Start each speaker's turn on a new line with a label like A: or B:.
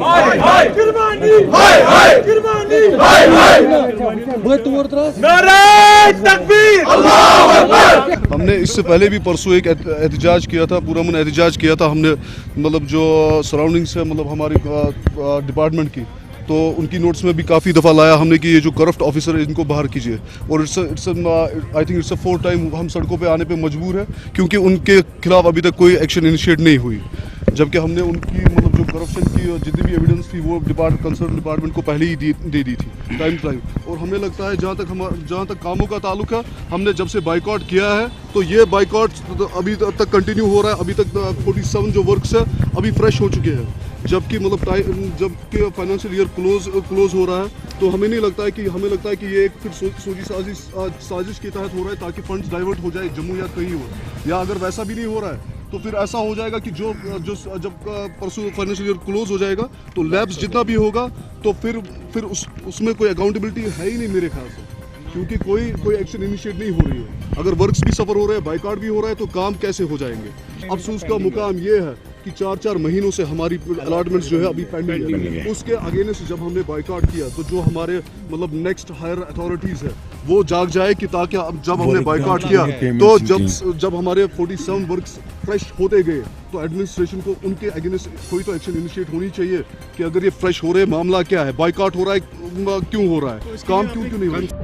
A: हाय हाय किरमानी हाय हाय किरमानी हाय हाय नारे तकबीर अल्लाहू अकबर।
B: हमने इससे पहले भी परसों एक एहतजाज किया था, पूरा मन एहतजाज किया था हमने, मतलब जो सराउंडिंग्स है मतलब हमारी डिपार्टमेंट की, तो उनकी नोट्स में भी काफ़ी दफ़ा लाया हमने कि ये जो करप्ट ऑफिसर है इनको बाहर कीजिए। और I think it's a 4th time हम सड़कों पे आने पे मजबूर है क्योंकि उनके खिलाफ अभी तक कोई एक्शन इनिशिएट नहीं हुई, जबकि हमने उनकी मतलब जो करप्शन की जितनी भी एविडेंस थी वो कंसर्न डिपार्टमेंट को पहले ही दे दी थी टाइम टू टाइम। और हमें लगता है जहाँ तक कामों का ताल्लुक है, हमने जब से बाइकआउट किया है तो ये बाइकआउट अभी तक कंटिन्यू हो रहा है। अभी तक 47 जो वर्क्स है अभी फ्रेश हो चुके हैं, जबकि मतलब जबकि फाइनेंशियल ईयर क्लोज हो रहा है। तो हमें लगता है कि ये एक फिर सोची साजिश के तहत हो रहा है ताकि फंड्स डाइवर्ट हो जाए जम्मू या कहीं हो, या अगर वैसा भी नहीं हो रहा है तो फिर ऐसा हो जाएगा कि जब परसों फाइनेंशियल ईयर क्लोज हो जाएगा तो लैब्स जितना भी होगा तो फिर उसमें कोई अकाउंटेबिलिटी है ही नहीं मेरे ख्याल से, क्योंकि कोई एक्शन इनिशिएट नहीं हो रही है। अगर वर्क्स भी सफर हो रहे हैं, बाइकआउट भी हो रहा है, तो काम कैसे हो जाएंगे। अफसोस का मुकाम ये है कि 4-4 महीनों से हमारी अलॉटमेंट्स जो है अभी पेंडिंग है। उसके अगेंस्ट जब हमने बाइकआउट किया तो जो हमारे मतलब नेक्स्ट हायर अथॉरिटीज़ है वो जाग जाए कि ताकि अब जब हमने बाइकआउट किया तो जब हमारे 47 वर्क्स फ्रेश होते गए तो एडमिनिस्ट्रेशन को उनके अगेंस्ट कोई तो एक्शन इनिशिएट होनी चाहिए कि अगर ये फ्रेश हो रहे, मामला क्या है, बाइकआउट हो रहा है क्यों हो रहा है, काम क्यों नहीं हो रहा है।